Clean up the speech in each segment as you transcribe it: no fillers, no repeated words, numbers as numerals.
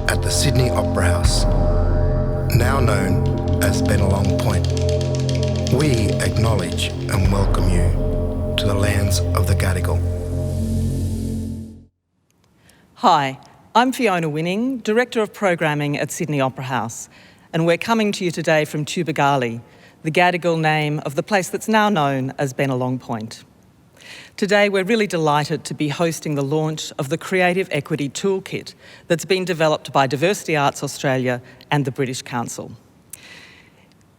At the Sydney Opera House, now known as Bennelong Point. We acknowledge and welcome you to the lands of the Gadigal. Hi, I'm Fiona Winning, Director of Programming at Sydney Opera House, and we're coming to you today from Tubagali, the Gadigal name of the place that's now known as Bennelong Point. Today, we're really delighted to be hosting the launch of the Creative Equity Toolkit that's been developed by Diversity Arts Australia and the British Council.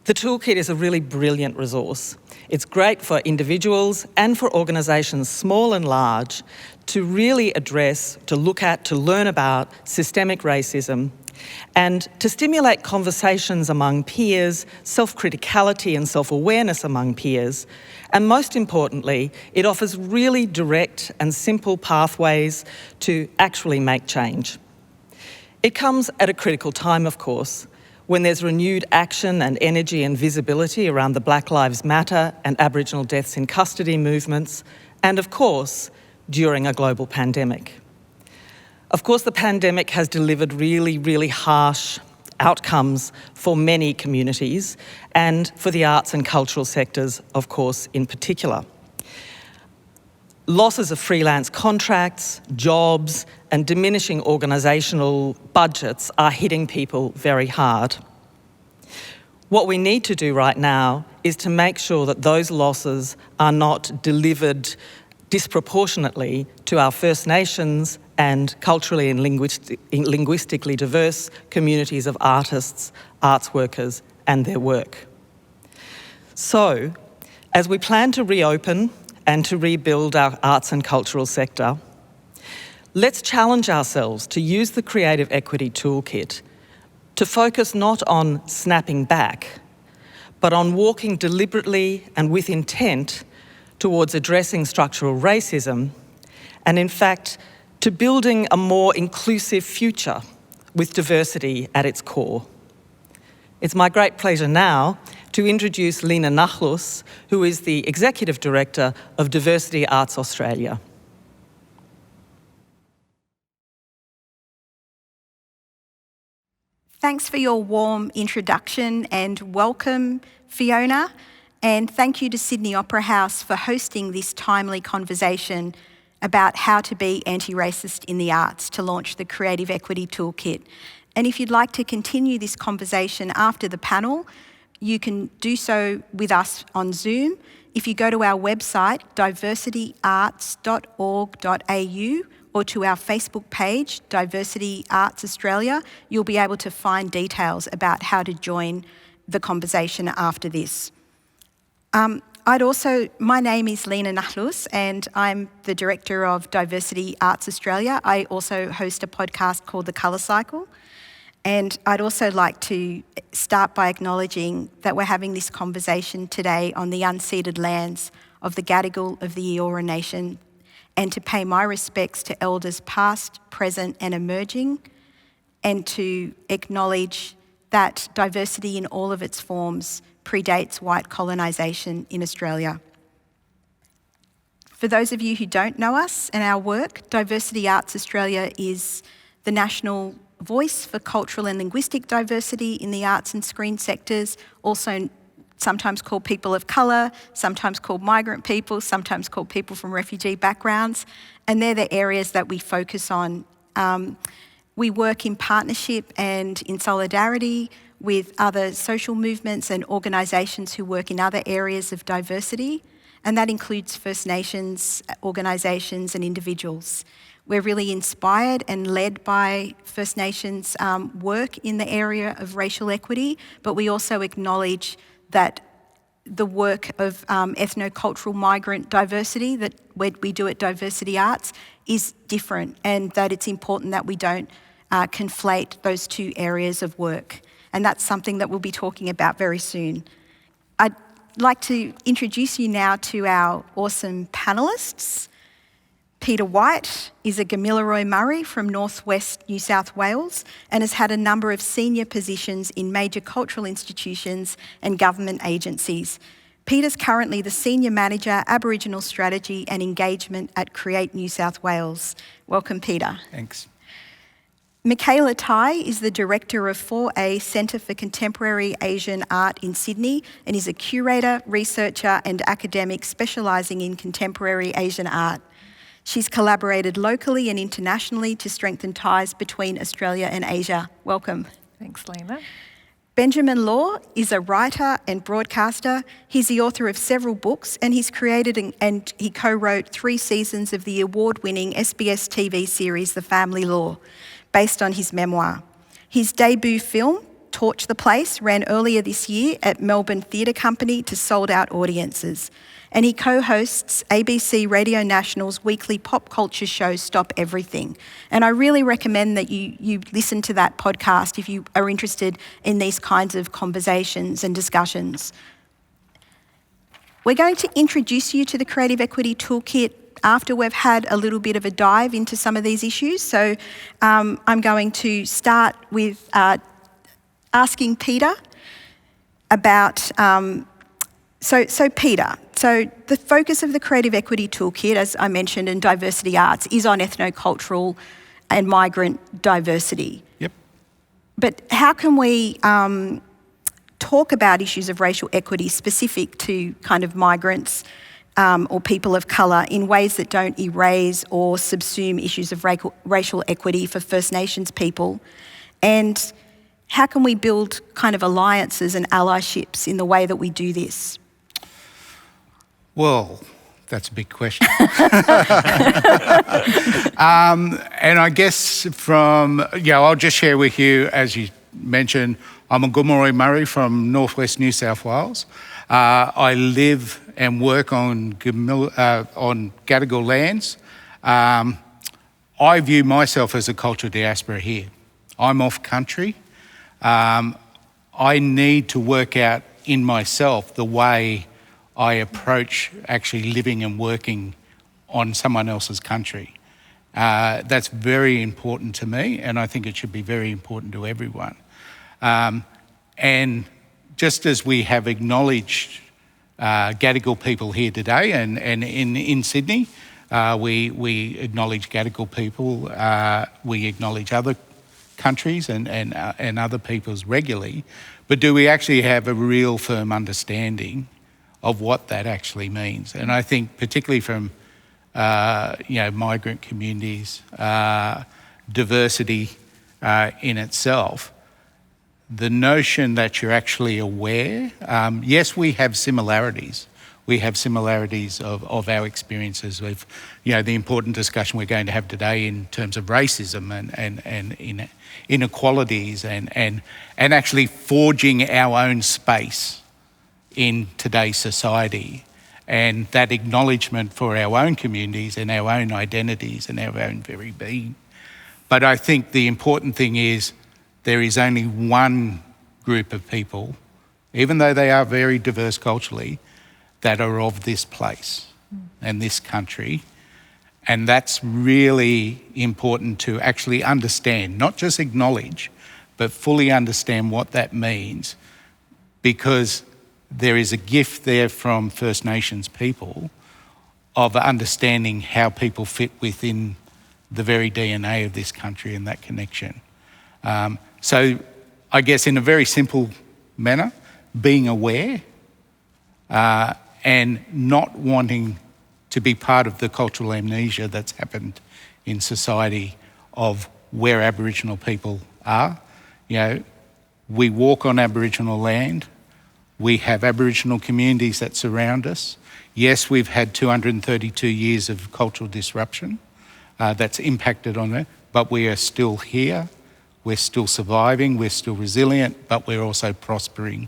The toolkit is a really brilliant resource. It's great for individuals and for organisations small and large to really address, to look at, to learn about systemic racism and to stimulate conversations among peers, self-criticality and self-awareness among peers. And most importantly, it offers really direct and simple pathways to actually make change. It comes at a critical time, of course, when there's renewed action and energy and visibility around the Black Lives Matter and Aboriginal deaths in custody movements, and of course, during a global pandemic. Of course, the pandemic has delivered really, really harsh outcomes for many communities and for the arts and cultural sectors, of course, in particular. Losses of freelance contracts, jobs, and diminishing organisational budgets are hitting people very hard. What we need to do right now is to make sure that those losses are not delivered disproportionately to our First Nations and culturally and linguistically diverse communities of artists, arts workers, and their work. So, as we plan to reopen and to rebuild our arts and cultural sector, let's challenge ourselves to use the Creative Equity Toolkit to focus not on snapping back, but on walking deliberately and with intent towards addressing structural racism, and in fact, to building a more inclusive future with diversity at its core. It's my great pleasure now to introduce Lena Nahlous, who is the Executive Director of Diversity Arts Australia. Thanks for your warm introduction and welcome, Fiona, and thank you to Sydney Opera House for hosting this timely conversation about how to be anti-racist in the arts to launch the Creative Equity Toolkit. And if you'd like to continue this conversation after the panel, you can do so with us on Zoom. If you go to our website, diversityarts.org.au, or to our Facebook page, Diversity Arts Australia, you'll be able to find details about how to join the conversation after this. My name is Lena Nahlous and I'm the Director of Diversity Arts Australia. I also host a podcast called The Colour Cycle. And I'd also like to start by acknowledging that we're having this conversation today on the unceded lands of the Gadigal of the Eora Nation, and to pay my respects to elders past, present and emerging, and to acknowledge that diversity in all of its forms predates white colonisation in Australia. For those of you who don't know us and our work, Diversity Arts Australia is the national voice for cultural and linguistic diversity in the arts and screen sectors, also sometimes called people of colour, sometimes called migrant people, sometimes called people from refugee backgrounds, and they're the areas that we focus on. We work in partnership and in solidarity with other social movements and organisations who work in other areas of diversity, and that includes First Nations organisations and individuals. We're really inspired and led by First Nations work in the area of racial equity, but we also acknowledge that the work of ethno-cultural migrant diversity that we do at Diversity Arts is different, and that it's important that we don't conflate those two areas of work. And that's something that we'll be talking about very soon. I'd like to introduce you now to our awesome panellists. Peter White is a Gamilaroi Murray from northwest New South Wales and has had a number of senior positions in major cultural institutions and government agencies. Peter's currently the Senior Manager, Aboriginal Strategy and Engagement at Create New South Wales. Welcome, Peter. Thanks. Mikala Tai is the Director of 4A Centre for Contemporary Asian Art in Sydney and is a curator, researcher and academic specialising in contemporary Asian art. She's collaborated locally and internationally to strengthen ties between Australia and Asia. Welcome. Thanks, Lena. Benjamin Law is a writer and broadcaster. He's the author of several books and he's created and he co-wrote 3 seasons of the award-winning SBS TV series The Family Law, based on his memoir. His debut film, Torch the Place, ran earlier this year at Melbourne Theatre Company to sold-out audiences. And he co-hosts ABC Radio National's weekly pop culture show, Stop Everything. And I really recommend that you listen to that podcast if you are interested in these kinds of conversations and discussions. We're going to introduce you to the Creative Equity Toolkit after we've had a little bit of a dive into some of these issues. So I'm going to start with asking Peter about... So Peter, the focus of the Creative Equity Toolkit, as I mentioned, in diversity arts is on ethnocultural and migrant diversity. Yep. But how can we talk about issues of racial equity specific to kind of migrants or people of colour in ways that don't erase or subsume issues of racial equity for First Nations people? And how can we build kind of alliances and allyships in the way that we do this? Well, that's a big question. And I guess I'll just share with you, as you mentioned, I'm a Gamilaroi Murray from northwest New South Wales. I live and work on Gadigal lands. I view myself as a cultural diaspora here. I'm off country. I need to work out in myself the way I approach actually living and working on someone else's country. That's very important to me, and I think it should be very important to everyone. And just as we have acknowledged Gadigal people here today and in Sydney, we acknowledge Gadigal people, we acknowledge other countries and other peoples regularly, but do we actually have a real firm understanding of what that actually means? And I think particularly from migrant communities, diversity in itself, the notion that you're actually aware, yes, we have similarities. We have similarities of our experiences with, the important discussion we're going to have today in terms of racism and inequalities and actually forging our own space in today's society, and that acknowledgement for our own communities and our own identities and our own very being. But I think the important thing is there is only one group of people, even though they are very diverse culturally, that are of this place and this country. And that's really important to actually understand, not just acknowledge, but fully understand what that means, because there is a gift there from First Nations people of understanding how people fit within the very DNA of this country and that connection. So I guess in a very simple manner, being aware and not wanting to be part of the cultural amnesia that's happened in society of where Aboriginal people are. We walk on Aboriginal land. We have Aboriginal communities that surround us. Yes, we've had 232 years of cultural disruption that's impacted on it, but we are still here. We're still surviving, we're still resilient, but we're also prospering.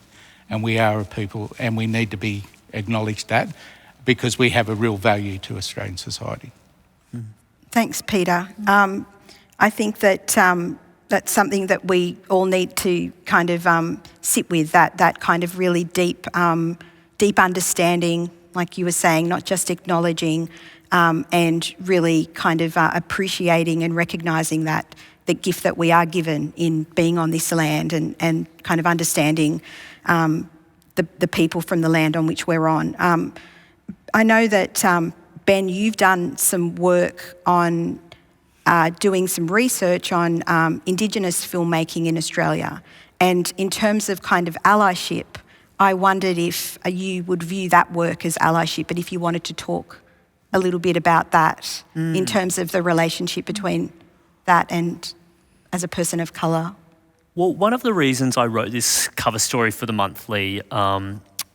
And we are a people, and we need to be acknowledged that, because we have a real value to Australian society. Thanks, Peter. I think that that's something that we all need to kind of sit with, that kind of really deep understanding, like you were saying, not just acknowledging and really kind of appreciating and recognising that the gift that we are given in being on this land and kind of understanding the people from the land on which we're on. I know that, Ben, you've done some work on doing some research on Indigenous filmmaking in Australia. And in terms of kind of allyship, I wondered if you would view that work as allyship, but if you wanted to talk a little bit about that in terms of the relationship between that and as a person of colour. Well, one of the reasons I wrote this cover story for the monthly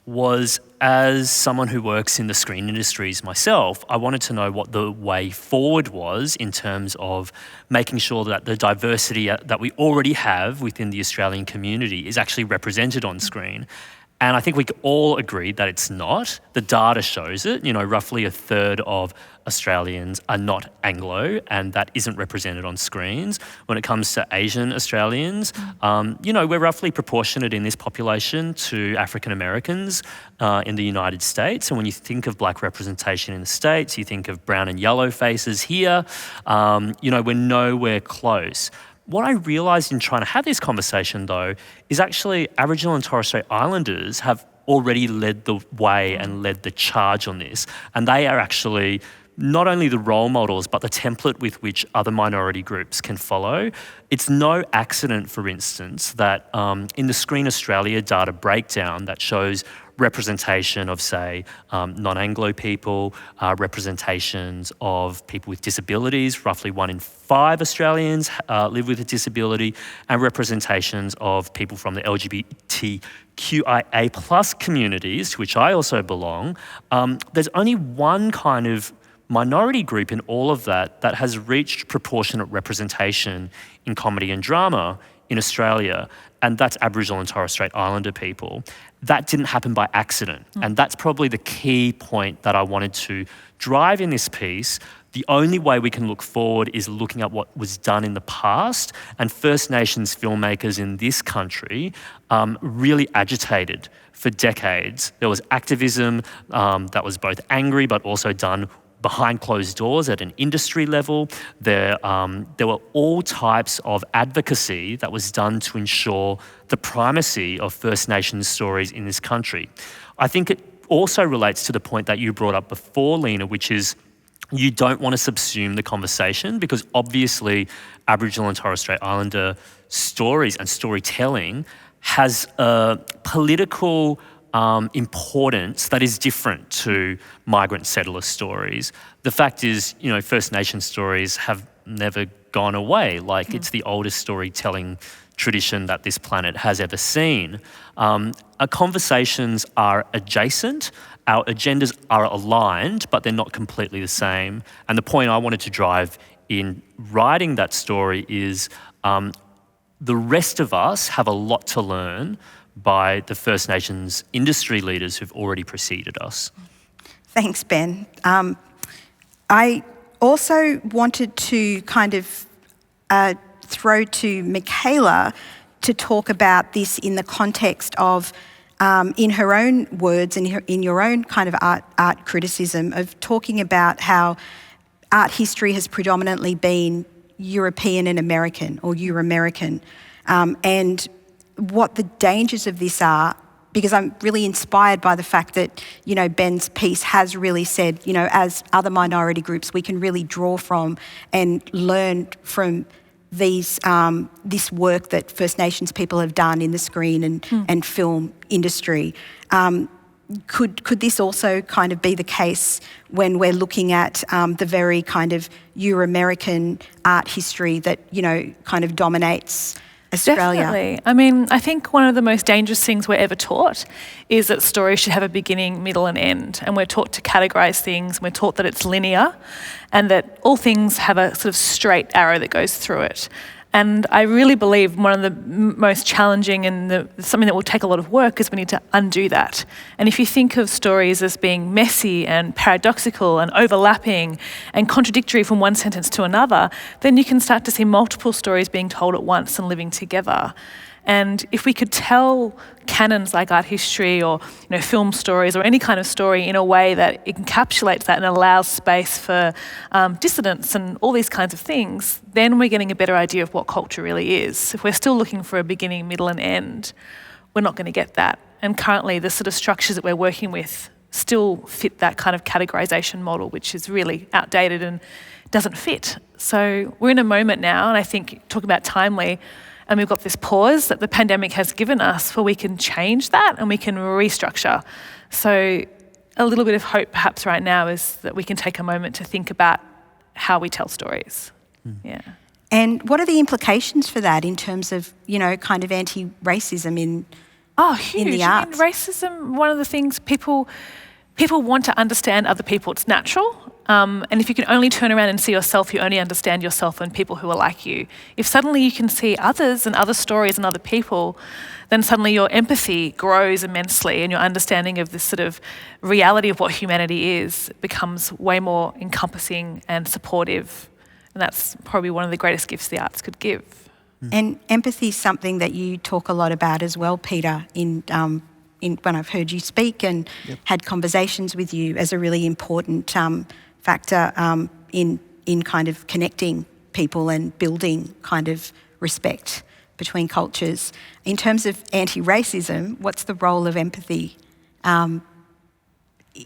was, as someone who works in the screen industries myself, I wanted to know what the way forward was in terms of making sure that the diversity that we already have within the Australian community is actually represented on screen. And I think we all agreed that it's not. The data shows it. Roughly a third of Australians are not Anglo, and that isn't represented on screens. When it comes to Asian Australians, we're roughly proportionate in this population to African Americans in the United States. And when you think of black representation in the States, you think of brown and yellow faces here. We're nowhere close. What I realised in trying to have this conversation, though, is actually Aboriginal and Torres Strait Islanders have already led the way and led the charge on this. And they are actually not only the role models, but the template with which other minority groups can follow. It's no accident, for instance, that in the Screen Australia data breakdown that shows representation of, say, non-Anglo people, representations of people with disabilities, roughly 1 in 5 Australians live with a disability, and representations of people from the LGBTQIA plus communities, to which I also belong. There's only one kind of minority group in all of that has reached proportionate representation in comedy and drama in Australia, and that's Aboriginal and Torres Strait Islander people. That didn't happen by accident, and that's probably the key point that I wanted to drive in this piece. The only way we can look forward is looking at what was done in the past, and First Nations filmmakers in this country really agitated for decades. There was activism that was both angry but also done behind closed doors at an industry level. There were all types of advocacy that was done to ensure the primacy of First Nations stories in this country. I think it also relates to the point that you brought up before, Lena, which is you don't want to subsume the conversation, because obviously Aboriginal and Torres Strait Islander stories and storytelling has a political importance that is different to migrant settler stories. The fact is, First Nation stories have never gone away. It's the oldest storytelling tradition that this planet has ever seen. Our conversations are adjacent, our agendas are aligned, but they're not completely the same. And the point I wanted to drive in writing that story is the rest of us have a lot to learn by the First Nations industry leaders who've already preceded us. Thanks, Ben. I also wanted to kind of throw to Mikala to talk about this in the context of, in her own words and in your own kind of art criticism, of talking about how art history has predominantly been European and American, or Euro-American, and what the dangers of this are, because I'm really inspired by the fact that, Ben's piece has really said, as other minority groups, we can really draw from and learn from this work that First Nations people have done in the screen and film industry. Could this also kind of be the case when we're looking at the very kind of Euro-American art history that, kind of dominates Australia? Definitely. I mean, I think one of the most dangerous things we're ever taught is that stories should have a beginning, middle and end. And we're taught to categorise things, and we're taught that it's linear and that all things have a sort of straight arrow that goes through it. And I really believe one of the most challenging and something that will take a lot of work is we need to undo that. And if you think of stories as being messy and paradoxical and overlapping and contradictory from one sentence to another, then you can start to see multiple stories being told at once and living together. And if we could tell canons like art history or film stories or any kind of story in a way that encapsulates that and allows space for dissidence and all these kinds of things, then we're getting a better idea of what culture really is. If we're still looking for a beginning, middle and end, we're not going to get that. And currently the sort of structures that we're working with still fit that kind of categorisation model, which is really outdated and doesn't fit. So we're in a moment now, and I think, talking about timely, and we've got this pause that the pandemic has given us where we can change that and we can restructure. So a little bit of hope perhaps right now is that we can take a moment to think about how we tell stories. Yeah. And what are the implications for that in terms of, kind of anti-racism in huge. in the arts? I mean, racism, one of the things people want to understand other people. It's natural. And if you can only turn around and see yourself, you only understand yourself and people who are like you. If suddenly you can see others and other stories and other people, then suddenly your empathy grows immensely and your understanding of this sort of reality of what humanity is becomes way more encompassing and supportive. And that's probably one of the greatest gifts the arts could give. And empathy is something that you talk a lot about as well, Peter, in when I've heard you speak and had conversations with you as a really important factor in kind of connecting people and building kind of respect between cultures. In terms of anti-racism, what's the role of empathy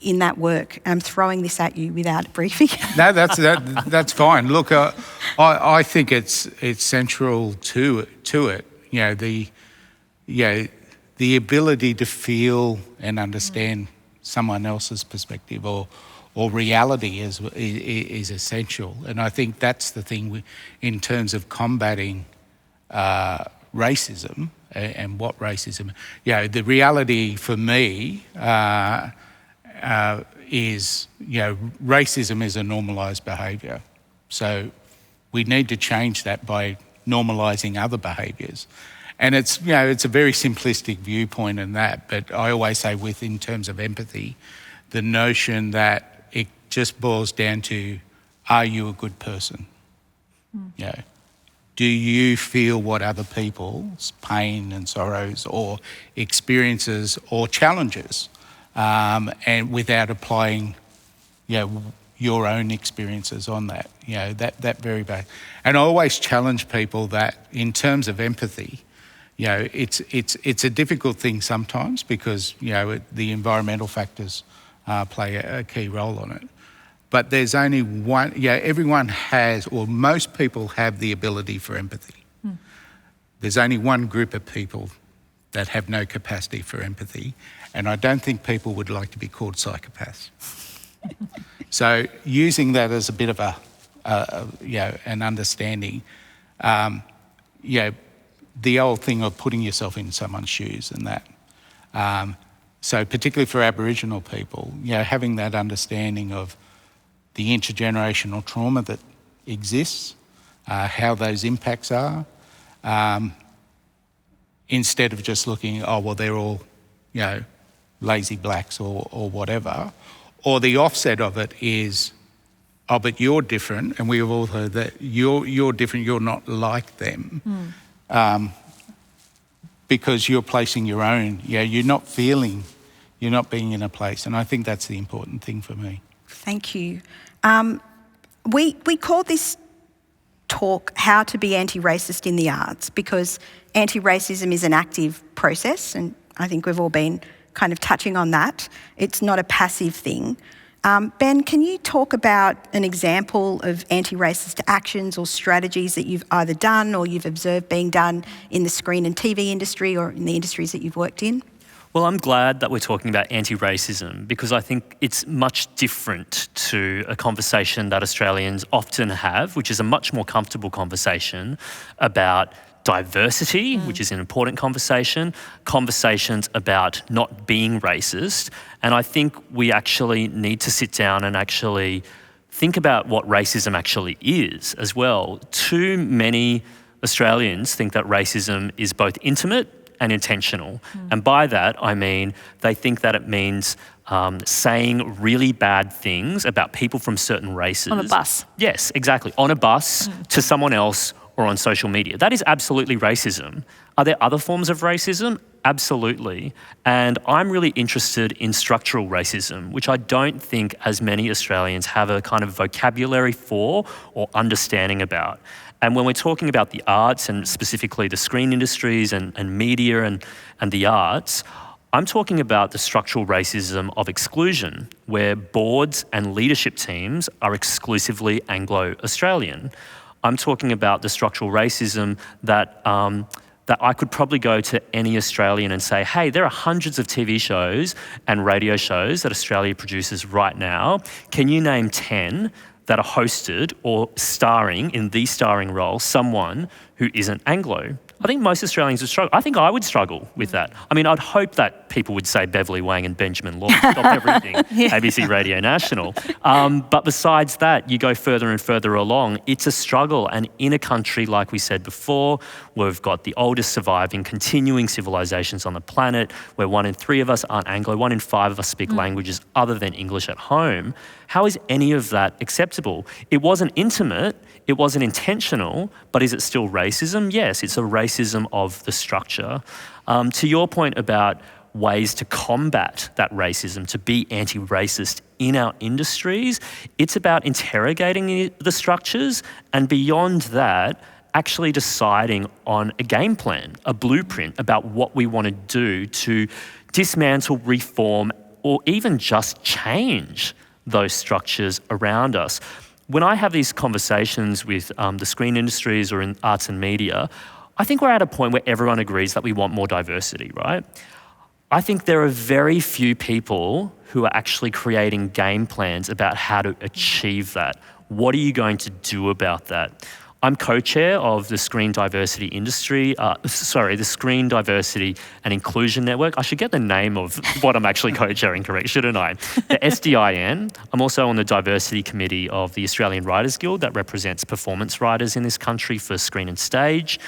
in that work? I'm throwing this at you without a briefing. No, that's fine. Look, I think it's central to it. The ability to feel and understand someone else's perspective or reality is essential. And I think that's the thing in terms of combating racism and what racism. The reality for me is racism is a normalised behaviour. So we need to change that by normalising other behaviours. And it's a very simplistic viewpoint in that, but I always say in terms of empathy, the notion that it just boils down to, are you a good person? Do you feel what other people's pain and sorrows or experiences or challenges, and without applying, your own experiences on that, that very bad. And I always challenge people that in terms of empathy, it's a difficult thing sometimes because, the environmental factors play a key role on it. But there's only one, everyone has, or most people have the ability for empathy. There's only one group of people that have no capacity for empathy, and I don't think people would like to be called psychopaths. So using that as a bit of an understanding, the old thing of putting yourself in someone's shoes and that. So particularly for Aboriginal people, having that understanding of the intergenerational trauma that exists, how those impacts are, instead of just looking, they're all, lazy blacks or whatever. Or the offset of it is, but you're different, and we've all heard that you're different, you're not like them. Because you're placing your own, you're not being in a place. And I think that's the important thing for me. Thank you. We call this talk How to be Anti-Racist in the Arts because anti-racism is an active process, and I think we've all been kind of touching on that. It's not a passive thing. Ben, can you talk about an example of anti-racist actions or strategies that you've either done or you've observed being done in the screen and TV industry or in the industries that you've worked in? Well, I'm glad that we're talking about anti-racism because I think it's much different to a conversation that Australians often have, which is a much more comfortable conversation about diversity, which is an important conversation, conversations about not being racist. And I think we actually need to sit down and actually think about what racism actually is as well. Too many Australians think that racism is both intimate and intentional. And by that, I mean they think that it means saying really bad things about people from certain races. On a bus. Yes, exactly. On a bus, to someone else, or on social media. That is absolutely racism. Are there other forms of racism? Absolutely. And I'm really interested in structural racism, which I don't think as many Australians have a kind of vocabulary for or understanding about. And when we're talking about the arts and specifically the screen industries and media and the arts, I'm talking about the structural racism of exclusion, where boards and leadership teams are exclusively Anglo-Australian. I'm talking about the structural racism that I could probably go to any Australian and say, hey, there are hundreds of TV shows and radio shows that Australia produces right now. Can you name 10 that are hosted or starring in the starring role someone who isn't Anglo? I think most Australians would struggle. I think I would struggle with that. I mean, I'd hope that people would say Beverly Wang and Benjamin Law, stop everything, ABC Radio National. But besides that, you go further and further along, it's a struggle. And in a country, like we said before, we've got the oldest surviving continuing civilizations on the planet, where 1 in 3 of us aren't Anglo, 1 in 5 of us speak languages other than English at home. How is any of that acceptable? It wasn't intimate, it wasn't intentional, but is it still racism? Yes, it's a racism of the structure. To your point about ways to combat that racism, to be anti-racist in our industries, it's about interrogating the structures, and beyond that, actually deciding on a game plan, a blueprint about what we want to do to dismantle, reform, or even just change those structures around us. When I have these conversations with the screen industries or in arts and media, I think we're at a point where everyone agrees that we want more diversity, right? I think there are very few people who are actually creating game plans about how to achieve that. What are you going to do about that? I'm co-chair of the Screen Diversity the Screen Diversity and Inclusion Network. I should get the name of what I'm actually co-chairing correct, shouldn't I? The SDIN. I'm also on the Diversity Committee of the Australian Writers Guild that represents performance writers in this country for screen and stage.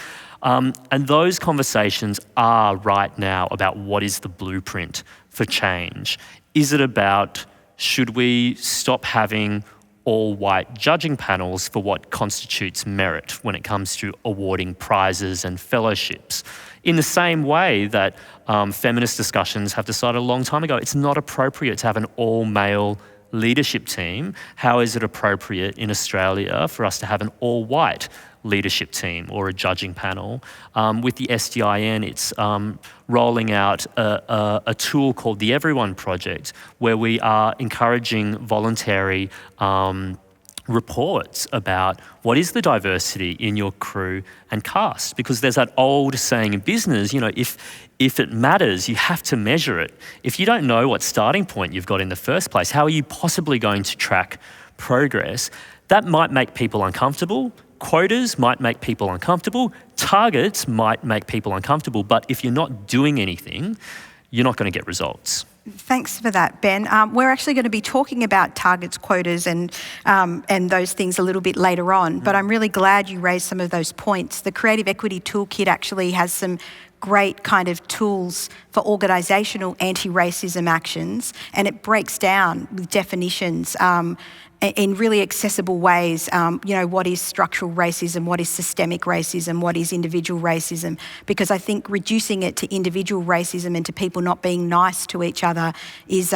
And those conversations are right now about what is the blueprint for change. Is it about, should we stop having all-white judging panels for what constitutes merit when it comes to awarding prizes and fellowships? In the same way that feminist discussions have decided a long time ago, it's not appropriate to have an all-male leadership team. How is it appropriate in Australia for us to have an all-white leadership team or a judging panel? With the SDIN, it's rolling out a tool called the Everyone Project, where we are encouraging voluntary reports about what is the diversity in your crew and cast. Because there's that old saying in business, you know, if it matters, you have to measure it. If you don't know what starting point you've got in the first place, how are you possibly going to track progress? That might make people uncomfortable. Quotas might make people uncomfortable. Targets might make people uncomfortable. But if you're not doing anything, you're not going to get results. Thanks for that, Ben. We're actually going to be talking about targets, quotas and those things a little bit later on, but I'm really glad you raised some of those points. The Creative Equity Toolkit actually has some great kind of tools for organisational anti-racism actions, and it breaks down with definitions in really accessible ways, you know, what is structural racism, what is systemic racism, what is individual racism, because I think reducing it to individual racism and to people not being nice to each other is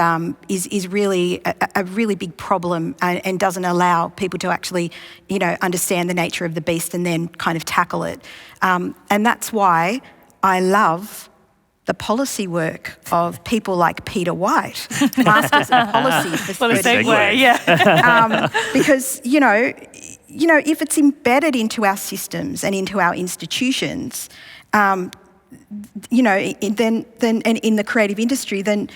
really a really big problem and doesn't allow people to actually, you know, understand the nature of the beast and then kind of tackle it. And that's why I love the policy work of people like Peter White, Masters in Policy for 30 years. Because, you know, if it's embedded into our systems and into our institutions, you know, then and in the creative industry, then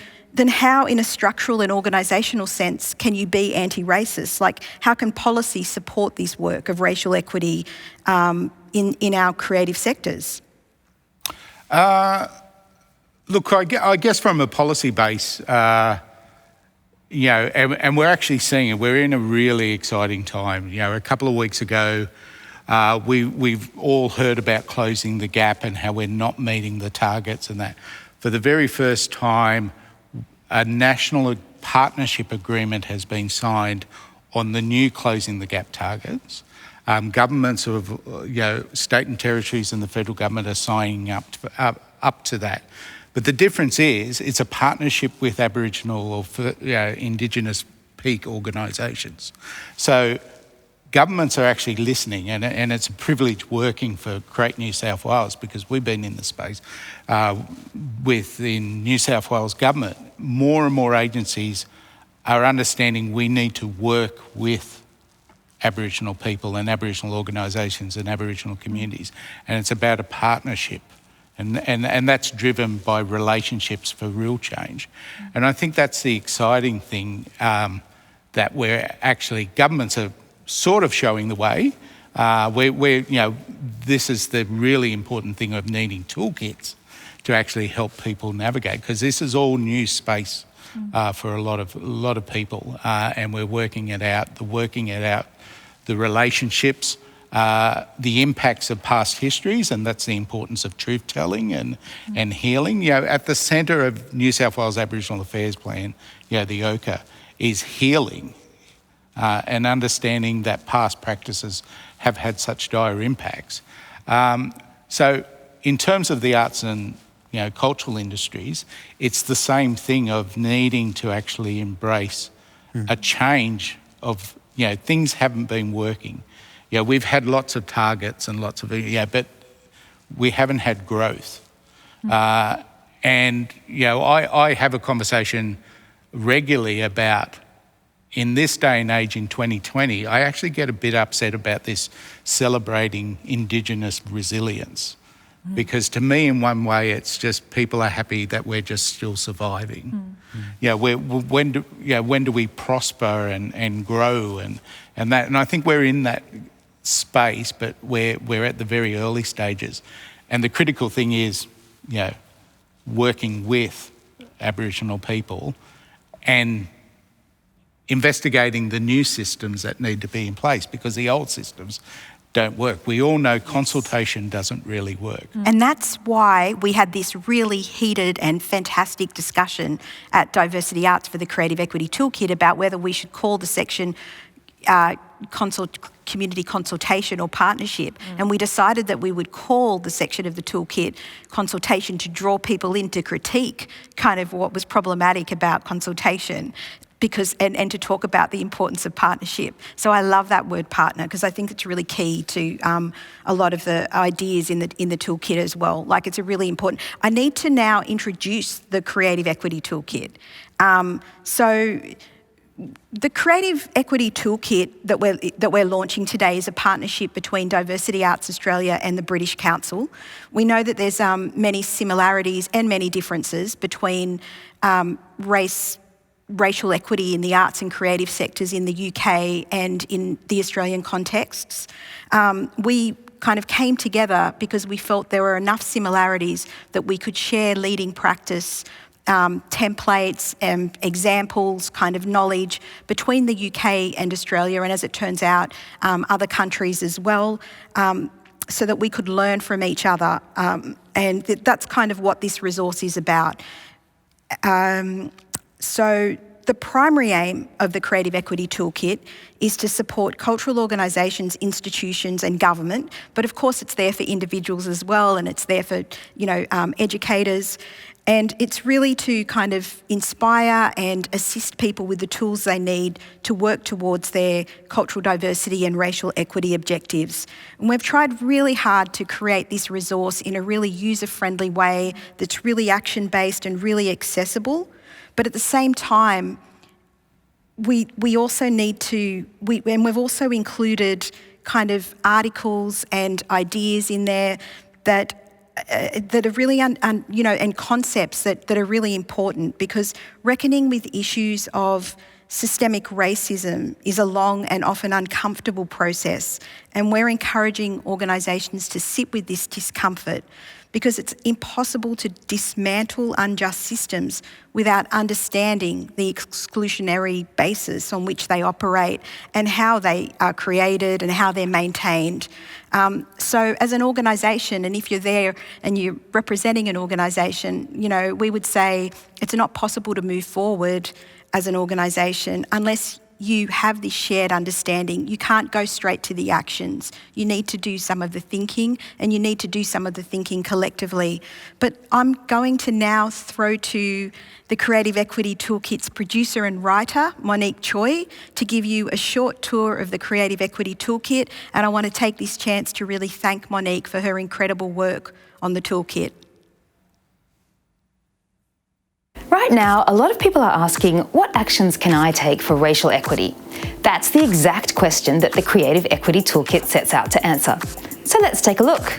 how, in a structural and organisational sense, can you be anti-racist? Like, how can policy support this work of racial equity in our creative sectors? Look, I guess from a policy base, you know, and we're actually seeing it. We're in a really exciting time. You know, a couple of weeks ago, We've all heard about closing the gap and how we're not meeting the targets and that. For the very first time, a national partnership agreement has been signed on the new closing the gap targets. Governments of state and territories and the federal government are signing up to that. But the difference is it's a partnership with Aboriginal or Indigenous peak organisations. So governments are actually listening, and it's a privilege working for Create New South Wales because we've been in the space within New South Wales government. More and more agencies are understanding we need to work with Aboriginal people and Aboriginal organisations and Aboriginal communities, and it's about a partnership. And that's driven by relationships for real change. And I think that's the exciting thing, that we're actually, governments are sort of showing the way. This is the really important thing of needing toolkits to actually help people navigate, because this is all new space for a lot of people, and we're working it out, the relationships, the impacts of past histories, and that's the importance of truth-telling and healing. At the centre of New South Wales Aboriginal Affairs Plan, the OCA, is healing and understanding that past practices have had such dire impacts. So in terms of the arts and cultural industries, it's the same thing of needing to actually embrace a change of, things haven't been working. We've had lots of targets and lots of, but we haven't had growth. And I have a conversation regularly about, in this day and age in 2020, I actually get a bit upset about this celebrating Indigenous resilience. Because to me, in one way, it's just people are happy that we're just still surviving. When do we prosper and grow and that? And I think we're in that space, but we're at the very early stages. And the critical thing is, working with Aboriginal people and investigating the new systems that need to be in place, because the old systems don't work. We all know consultation doesn't really work. And that's why we had this really heated and fantastic discussion at Diversity Arts for the Creative Equity Toolkit about whether we should call the section community consultation or partnership. And we decided that we would call the section of the toolkit consultation to draw people in to critique kind of what was problematic about consultation, because and to talk about the importance of partnership. So I love that word partner, because I think it's really key to a lot of the ideas in the toolkit as well. Like, it's a really important. I need to now introduce the Creative Equity Toolkit. So the Creative Equity Toolkit that we're launching today is a partnership between Diversity Arts Australia and the British Council. We know that there's many similarities and many differences between racial equity in the arts and creative sectors in the UK and in the Australian contexts. We kind of came together because we felt there were enough similarities that we could share leading practice, templates, examples, kind of knowledge between the UK and Australia, and as it turns out, other countries as well, so that we could learn from each other. And that's kind of what this resource is about. So the primary aim of the Creative Equity Toolkit is to support cultural organisations, institutions and government, but of course it's there for individuals as well, and it's there for educators, and it's really to kind of inspire and assist people with the tools they need to work towards their cultural diversity and racial equity objectives. And we've tried really hard to create this resource in a really user-friendly way that's really action-based and really accessible. But at the same time, we also need to, and we've also included kind of articles and ideas in there that are really, and concepts that are really important, because reckoning with issues of systemic racism is a long and often uncomfortable process, and we're encouraging organisations to sit with this discomfort, because it's impossible to dismantle unjust systems without understanding the exclusionary basis on which they operate and how they are created and how they're maintained. So as an organisation, and if you're there and you're representing an organisation, we would say it's not possible to move forward as an organisation unless you have this shared understanding. You can't go straight to the actions. You need to do some of the thinking, and you need to do some of the thinking collectively. But I'm going to now throw to the Creative Equity Toolkit's producer and writer, Monique Choi, to give you a short tour of the Creative Equity Toolkit. And I want to take this chance to really thank Monique for her incredible work on the toolkit. Right now, a lot of people are asking, what actions can I take for racial equity? That's the exact question that the Creative Equity Toolkit sets out to answer. So let's take a look.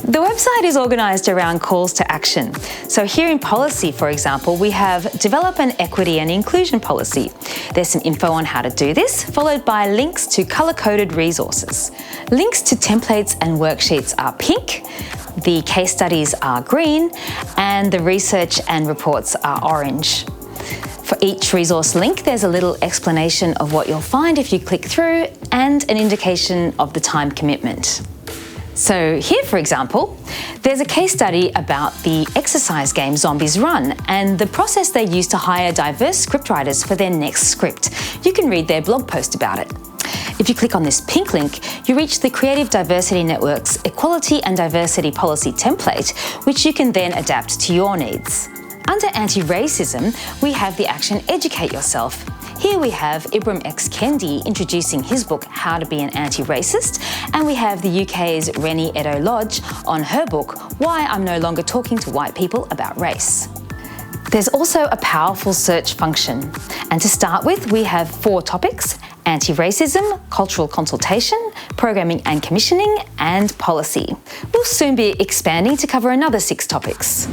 The website is organised around calls to action. So here in policy, for example, we have develop an equity and inclusion policy. There's some info on how to do this, followed by links to colour-coded resources. Links to templates and worksheets are pink, the case studies are green, and the research and reports are orange. For each resource link, there's a little explanation of what you'll find if you click through and an indication of the time commitment. So here, for example, there's a case study about the exercise game Zombies Run and the process they use to hire diverse scriptwriters for their next script. You can read their blog post about it. If you click on this pink link, you reach the Creative Diversity Network's Equality and Diversity Policy template, which you can then adapt to your needs. Under anti-racism, we have the action Educate Yourself. Here we have Ibram X. Kendi introducing his book, How to Be an Anti-Racist, and we have the UK's Rennie Edo-Lodge on her book, Why I'm No Longer Talking to White People About Race. There's also a powerful search function. And to start with, we have 4 topics: anti-racism, cultural consultation, programming and commissioning, and policy. We'll soon be expanding to cover another 6 topics.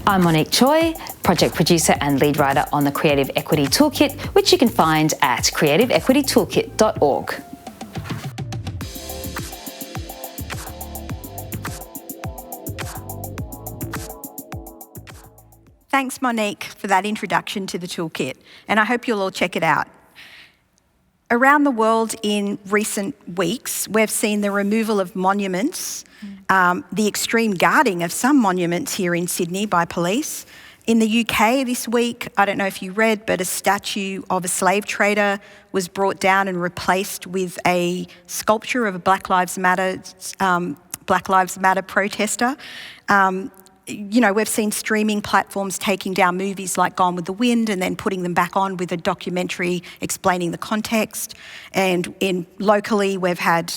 I'm Monique Choi, project producer and lead writer on the Creative Equity Toolkit, which you can find at creativeequitytoolkit.org. Thanks, Monique, for that introduction to the toolkit, and I hope you'll all check it out. Around the world in recent weeks, we've seen the removal of monuments, the extreme guarding of some monuments here in Sydney by police. In the UK this week, I don't know if you read, but a statue of a slave trader was brought down and replaced with a sculpture of a Black Lives Matter protester. We've seen streaming platforms taking down movies like Gone with the Wind and then putting them back on with a documentary explaining the context. And locally, we've had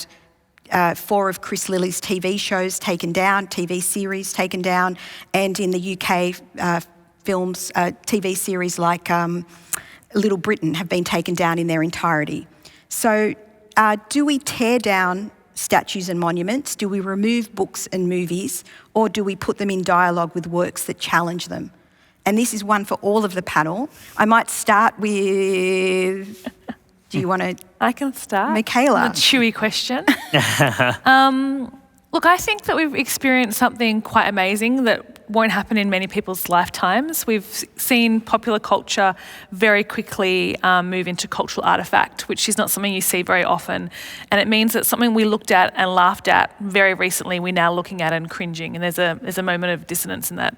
4 of Chris Lilly's TV shows taken down, TV series taken down, and in the UK, films, TV series like Little Britain have been taken down in their entirety. So do we tear down statues and monuments? Do we remove books and movies, or do we put them in dialogue with works that challenge them? And this is one for all of the panel. I might start with, do you want to? I can start. Mikala. A chewy question. Look, I think that we've experienced something quite amazing that won't happen in many people's lifetimes. We've seen popular culture very quickly move into cultural artefact, which is not something you see very often. And it means that something we looked at and laughed at very recently, we're now looking at and cringing. And there's a moment of dissonance in that.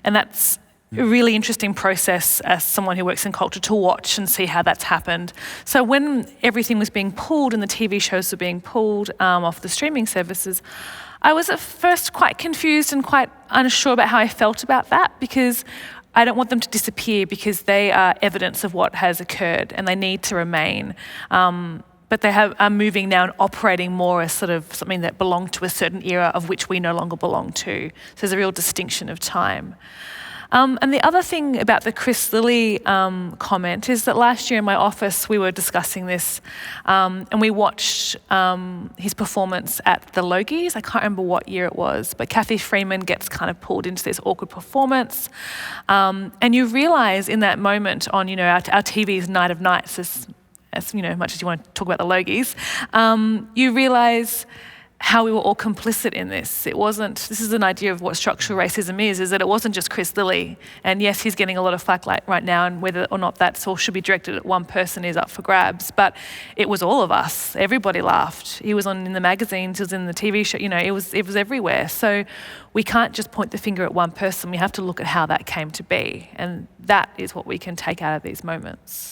And that's a really interesting process as someone who works in culture to watch and see how that's happened. So when everything was being pulled and the TV shows were being pulled off the streaming services, I was at first quite confused and quite unsure about how I felt about that, because I don't want them to disappear, because they are evidence of what has occurred and they need to remain. But they are moving now and operating more as sort of something that belonged to a certain era of which we no longer belong to. So there's a real distinction of time. And the other thing about the Chris Lilly comment is that last year in my office we were discussing this and we watched his performance at the Logies. I can't remember what year it was, but Kathy Freeman gets kind of pulled into this awkward performance. And you realise in that moment on, our TV's Night of Nights, as much as you want to talk about the Logies, you realise how we were all complicit in this. This is an idea of what structural racism is that it wasn't just Chris Lilly. And yes, he's getting a lot of flack right now, and whether or not that's all should be directed at one person is up for grabs. But it was all of us. Everybody laughed. He was in the magazines, he was in the TV show, it was everywhere. So we can't just point the finger at one person. We have to look at how that came to be. And that is what we can take out of these moments.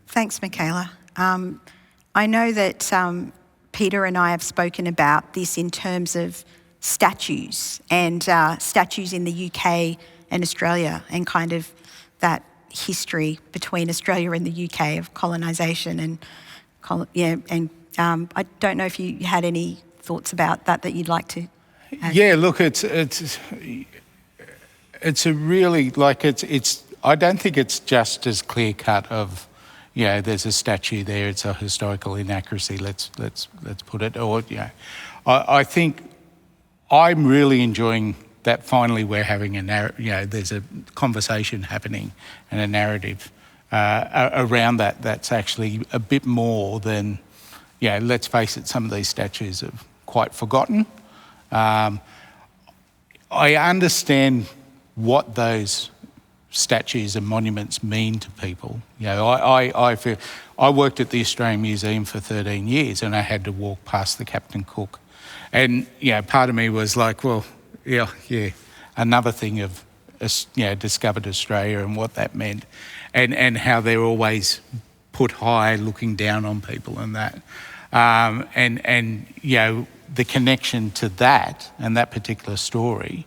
Thanks, Mikala. I know that Peter and I have spoken about this in terms of statues and statues in the UK and Australia, and kind of that history between Australia and the UK of colonisation and I don't know if you had any thoughts about that you'd like to add. Yeah, look, it's a really, I don't think it's just as clear cut of, there's a statue there, it's a historical inaccuracy, let's put it, or, I think I'm really enjoying that finally we're having there's a conversation happening and a narrative around that's actually a bit more than, let's face it, some of these statues are quite forgotten. I understand what those statues and monuments mean to people. I feel I worked at the Australian Museum for 13 years, and I had to walk past the Captain Cook, and part of me was like, well, another thing of discovered Australia and what that meant, and how they're always put high, looking down on people, and that, and the connection to that and that particular story,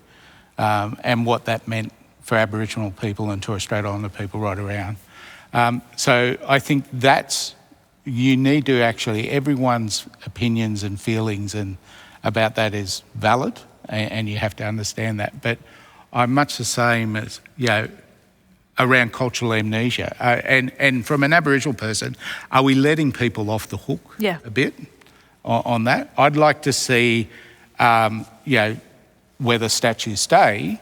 and what that meant for Aboriginal people and Torres Strait Islander people right around. So I think you need to actually, everyone's opinions and feelings about that is valid, and you have to understand that. But I'm much the same as, around cultural amnesia. And from an Aboriginal person, are we letting people off the hook a bit on that? I'd like to see, whether statues stay,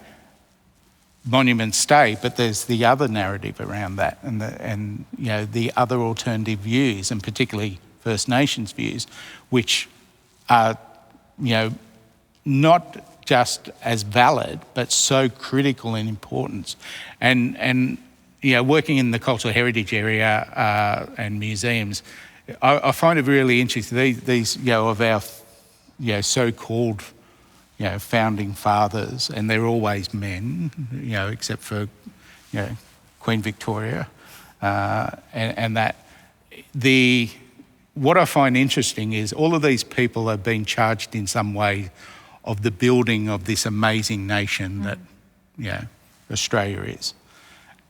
monuments stay, but there's the other narrative around that, and the other alternative views, and particularly First Nations views, which are not just as valid but so critical in importance. And working in the cultural heritage area and museums, I find it really interesting. These of our so-called founding fathers, and they're always men, except for, Queen Victoria, and that. What I find interesting is all of these people have been charged in some way of the building of this amazing nation that, Australia is.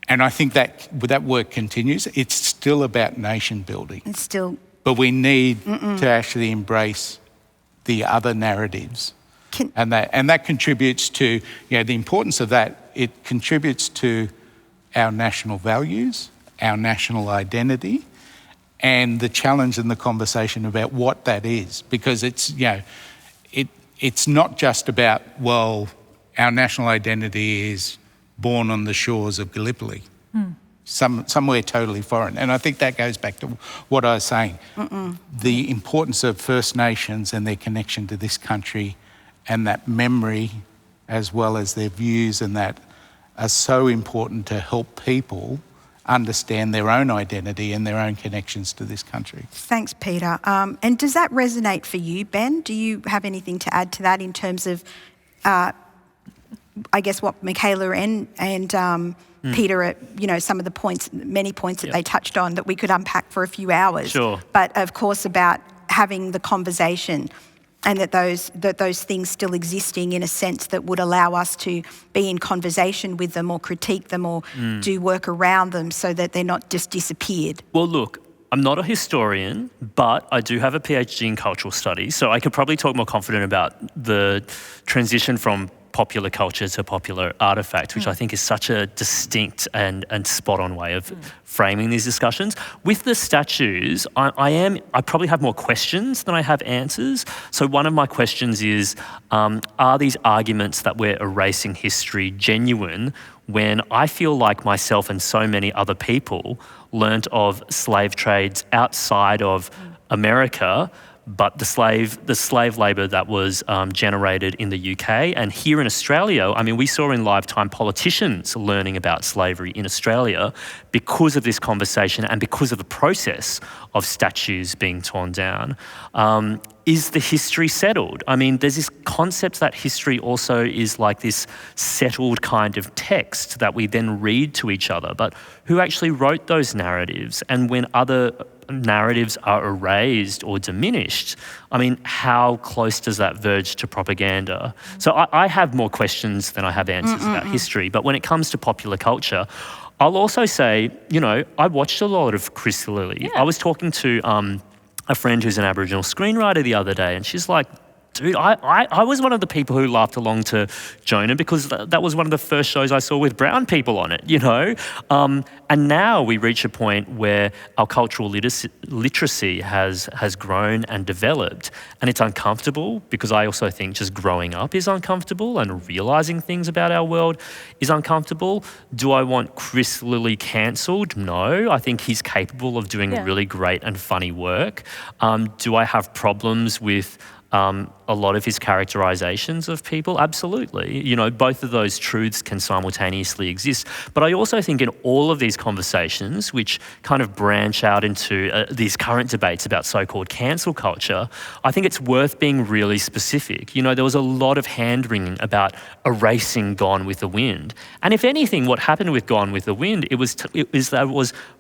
And I think that work continues. It's still about nation building. It's still. But we need to actually embrace the other narratives. And that contributes to, the importance of that. It contributes to our national values, our national identity, and the challenge and the conversation about what that is. Because it's, it's not just about, our national identity is born on the shores of Gallipoli, somewhere totally foreign. And I think that goes back to what I was saying. The importance of First Nations and their connection to this country, and that memory, as well as their views, and that are so important to help people understand their own identity and their own connections to this country. Thanks, Peter. And does that resonate for you, Ben? Do you have anything to add to that in terms of, I guess, what Mikala and Peter, some of the points, many points that they touched on that we could unpack for a few hours. Sure. But of course, about having the conversation, and that those things still existing in a sense that would allow us to be in conversation with them, or critique them, or do work around them so that they're not just disappeared. Well, look, I'm not a historian, but I do have a PhD in cultural studies, so I could probably talk more confident about the transition from popular culture to popular artifacts, which I think is such a distinct and spot-on way of framing these discussions. With the statues, I probably have more questions than I have answers. So one of my questions is, are these arguments that we're erasing history genuine, when I feel like myself and so many other people learnt of slave trades outside of America, but the slave labour that was generated in the UK. And here in Australia, I mean, we saw in live time politicians learning about slavery in Australia because of this conversation and because of the process of statues being torn down. Is the history settled? I mean, there's this concept that history also is like this settled kind of text that we then read to each other, but who actually wrote those narratives? And when other narratives are erased or diminished, I mean, how close does that verge to propaganda? So I have more questions than I have answers about history, but when it comes to popular culture, I'll also say, you know, I watched a lot of Chris Lilly. Yeah. I was talking to a friend who's an Aboriginal screenwriter the other day, and she's like, dude, I was one of the people who laughed along to Jonah because that was one of the first shows I saw with brown people on it, you know? And now we reach a point where our cultural literacy has grown and developed, and it's uncomfortable because I also think just growing up is uncomfortable and realising things about our world is uncomfortable. Do I want Chris Lilly cancelled? No, I think he's capable of doing really great and funny work. Do I have problems with a lot of his characterizations of people? Absolutely. You know, both of those truths can simultaneously exist. But I also think in all of these conversations, which kind of branch out into these current debates about so-called cancel culture, I think it's worth being really specific. You know, there was a lot of hand-wringing about erasing Gone with the Wind. And if anything, what happened with Gone with the Wind, it was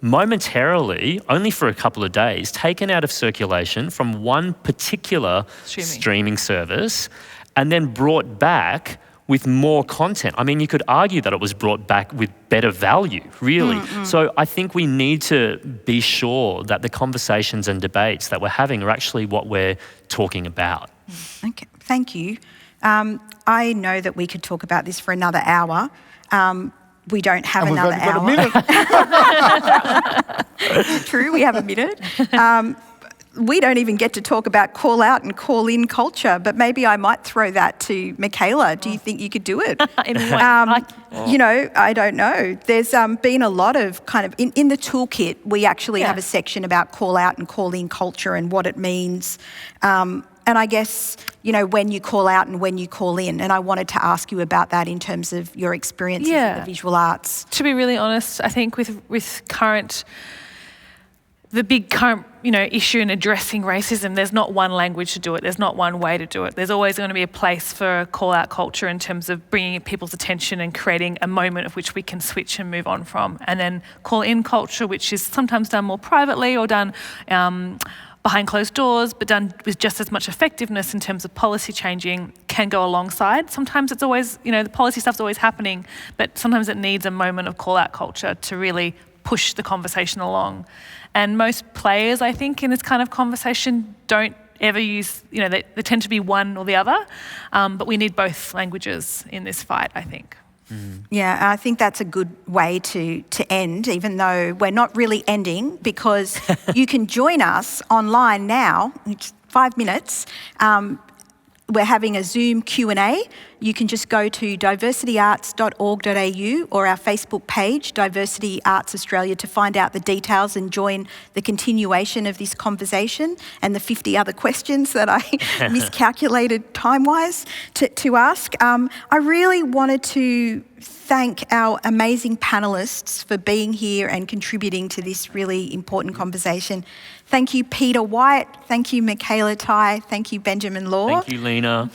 momentarily, only for a couple of days, taken out of circulation from one particular streaming service and then brought back with more content. I mean, you could argue that it was brought back with better value, really. So I think we need to be sure that the conversations and debates that we're having are actually what we're talking about. Okay, thank you. I know that we could talk about this for another hour. We don't have another hour. It's true, we have a minute. We don't even get to talk about call out and call in culture, but maybe I might throw that to Mikala. Do you think you could do it? You know, I don't know. There's been a lot of kind of, in the toolkit, we actually have a section about call out and call in culture and what it means. And I guess, you know, when you call out and when you call in, and I wanted to ask you about that in terms of your experiences in the visual arts. To be really honest, I think with the big current, you know, issue in addressing racism, there's not one language to do it. There's not one way to do it. There's always going to be a place for call-out culture in terms of bringing people's attention and creating a moment of which we can switch and move on from. And then call-in culture, which is sometimes done more privately or done behind closed doors, but done with just as much effectiveness in terms of policy changing, can go alongside. Sometimes it's always, you know, the policy stuff's always happening, but sometimes it needs a moment of call-out culture to really push the conversation along. And most players, I think, in this kind of conversation don't ever use, you know, they tend to be one or the other, but we need both languages in this fight, I think. Yeah, I think that's a good way to end, even though we're not really ending, because you can join us online now, it's 5 minutes. We're having a Zoom Q&A. You can just go to diversityarts.org.au or our Facebook page, Diversity Arts Australia, to find out the details and join the continuation of this conversation and the 50 other questions that I miscalculated time-wise to ask. I really wanted to thank our amazing panellists for being here and contributing to this really important conversation. Thank you, Peter White. Thank you, Mikala Tai. Thank you, Benjamin Law. Thank you, Lena.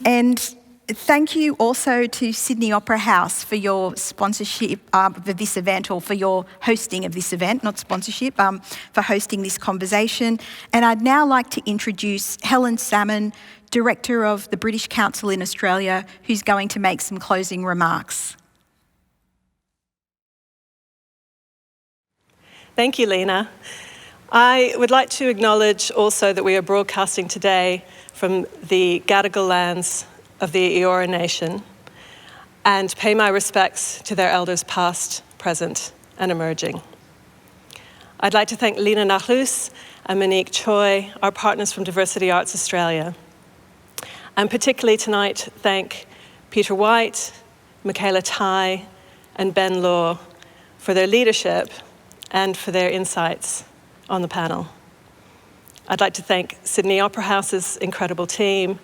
And thank you also to Sydney Opera House for your sponsorship of this event, or for your hosting of this event, not sponsorship, for hosting this conversation. And I'd now like to introduce Helen Salmon, Director of the British Council in Australia, who's going to make some closing remarks. Thank you, Lena. I would like to acknowledge also that we are broadcasting today from the Gadigal lands of the Eora Nation and pay my respects to their elders past, present and emerging. I'd like to thank Lena Nahlous and Monique Choi, our partners from Diversity Arts Australia. And particularly tonight, thank Peter White, Mikala Tai and Ben Law for their leadership and for their insights on the panel. I'd like to thank Sydney Opera House's incredible team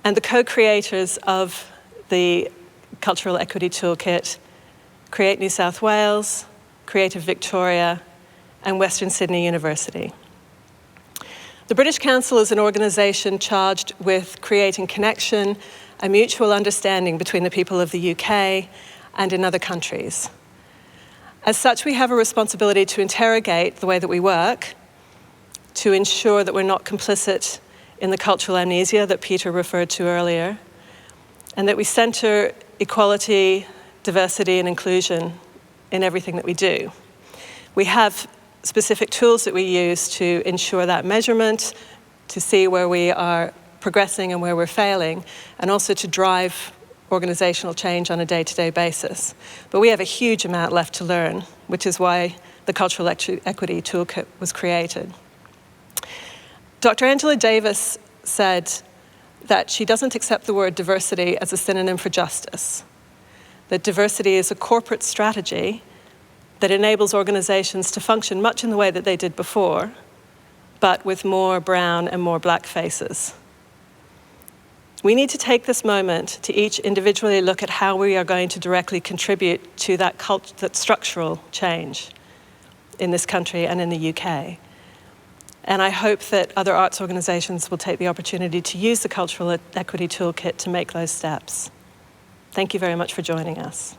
and the co-creators of the Cultural Equity Toolkit, Create New South Wales, Creative Victoria, and Western Sydney University. The British Council is an organisation charged with creating connection and mutual understanding between the people of the UK and in other countries. As such, we have a responsibility to interrogate the way that we work, to ensure that we're not complicit in the cultural amnesia that Peter referred to earlier, and that we centre equality, diversity and inclusion in everything that we do. We have specific tools that we use to ensure that measurement, to see where we are progressing and where we're failing, and also to drive organisational change on a day-to-day basis. But we have a huge amount left to learn, which is why the Cultural Equity Toolkit was created. Dr. Angela Davis said that she doesn't accept the word diversity as a synonym for justice, that diversity is a corporate strategy that enables organisations to function much in the way that they did before, but with more brown and more black faces. We need to take this moment to each individually look at how we are going to directly contribute to that structural change in this country and in the UK. And I hope that other arts organisations will take the opportunity to use the Cultural Equity Toolkit to make those steps. Thank you very much for joining us.